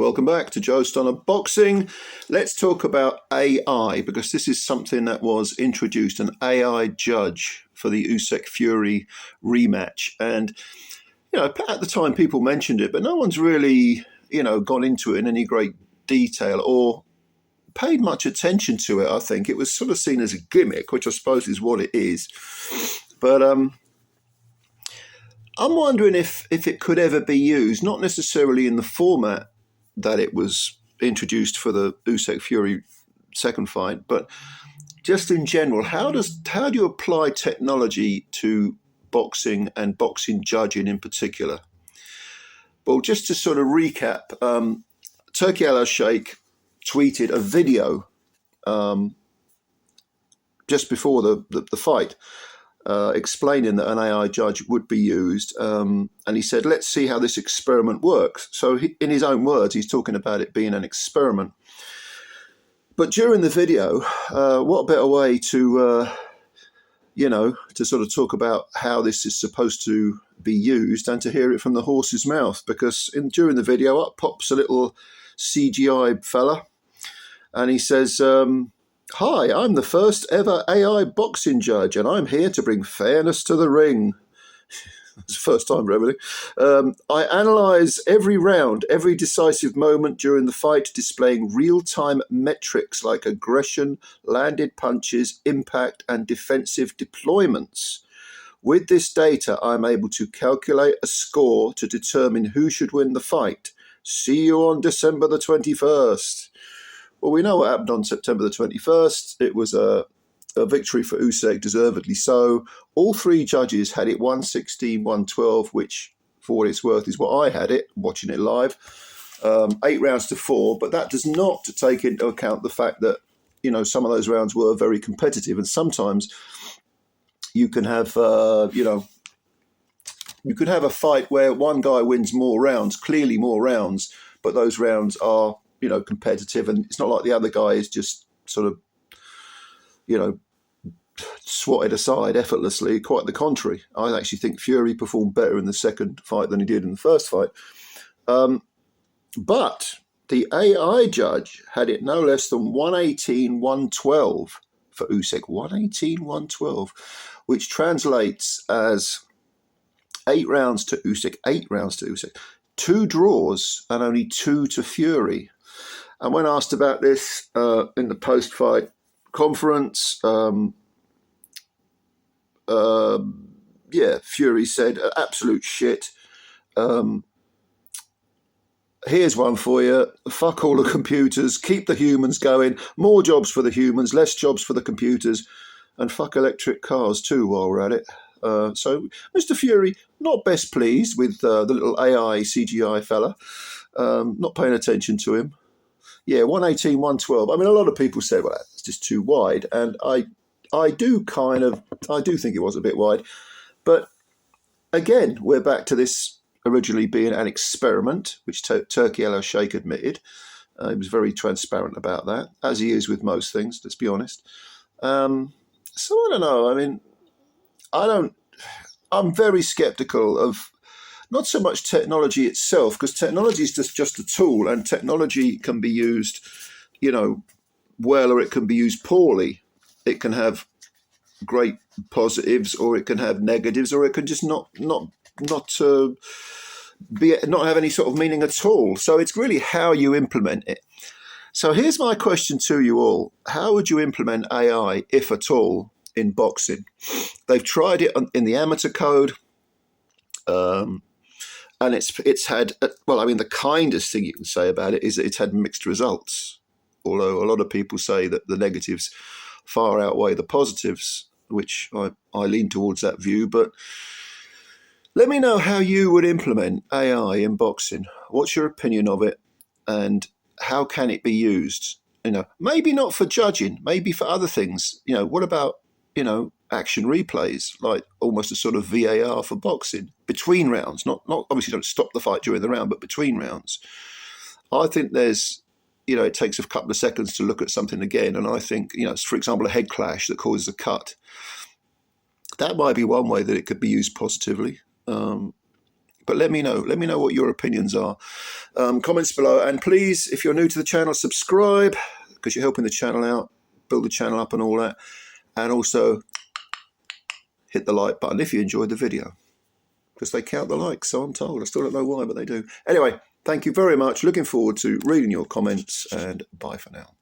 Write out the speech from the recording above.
Welcome back to Joe Stunner Boxing. Let's talk about AI, because this is something that was introduced, an AI judge for the Usyk Fury rematch. And, at the time people mentioned it, but no one's really, gone into it in any great detail or paid much attention to it, I think. It was sort of seen as a gimmick, which I suppose is what it is. But I'm wondering if it could ever be used, not necessarily in the format that it was introduced for the Usyk Fury second fight, but just in general, how do you apply technology to boxing and boxing judging in particular? Well, just to sort of recap, Turki Sheikh tweeted a video just before the fight, explaining that an AI judge would be used. And he said, let's see how this experiment works. So in his own words, he's talking about it being an experiment. But during the video, what better way to sort of talk about how this is supposed to be used and to hear it from the horse's mouth? Because during the video, up pops a little CGI fella, and he says, "Hi, I'm the first ever AI boxing judge, and I'm here to bring fairness to the ring." It's the first time, really. I analyse every round, every decisive moment during the fight, displaying real-time metrics like aggression, landed punches, impact, and defensive deployments. With this data, I'm able to calculate a score to determine who should win the fight. See you on December the 21st. Well, we know what happened on September the 21st. It was a victory for Usyk, deservedly so. All three judges had it 116, 112, which, for what it's worth, is what I had it, watching it live. 8 rounds to 4, but that does not take into account the fact that, some of those rounds were very competitive, and sometimes you can have, you could have a fight where one guy wins more rounds, clearly more rounds, but those rounds are, competitive, and it's not like the other guy is just sort of, swatted aside effortlessly. Quite the contrary. I actually think Fury performed better in the second fight than he did in the first fight. But the AI judge had it no less than 118, 112 for Usyk. 118, 112, which translates as 8 rounds to Usyk, 8 rounds to Usyk, 2 draws and only 2 to Fury. And when asked about this in the post-fight conference, Fury said, absolute shit. Here's one for you. Fuck all the computers. Keep the humans going. More jobs for the humans, less jobs for the computers. And fuck electric cars too while we're at it. So Mr. Fury, not best pleased with the little AI CGI fella. Not paying attention to him. Yeah, 118, 112. I mean, a lot of people say, well, it's just too wide. And I do think it was a bit wide. But again, we're back to this originally being an experiment, which Turki Sheikh admitted. He was very transparent about that, as he is with most things, let's be honest. So I don't know. I mean, I'm very skeptical of not so much technology itself, because technology is just a tool, and technology can be used, well, or it can be used poorly. It can have great positives, or it can have negatives, or it can just not have any sort of meaning at all. So it's really how you implement it. So here's my question to you all. How would you implement AI, if at all, in boxing? They've tried it in the amateur code, and it's had, the kindest thing you can say about it is that it's had mixed results. Although a lot of people say that the negatives far outweigh the positives, which I lean towards that view. But let me know how you would implement AI in boxing. What's your opinion of it, and how can it be used? Maybe not for judging, maybe for other things. What about, action replays, like almost a sort of VAR for boxing between rounds? Not obviously don't stop the fight during the round, but between rounds. I think there's, it takes a couple of seconds to look at something again. And I think, for example, a head clash that causes a cut. That might be one way that it could be used positively. But let me know what your opinions are. Comments below, and please, if you're new to the channel, subscribe, because you're helping the channel out, build the channel up and all that. And also hit the like button if you enjoyed the video, because they count the likes, so I'm told. I still don't know why, but they do. Anyway, thank you very much. Looking forward to reading your comments, and bye for now.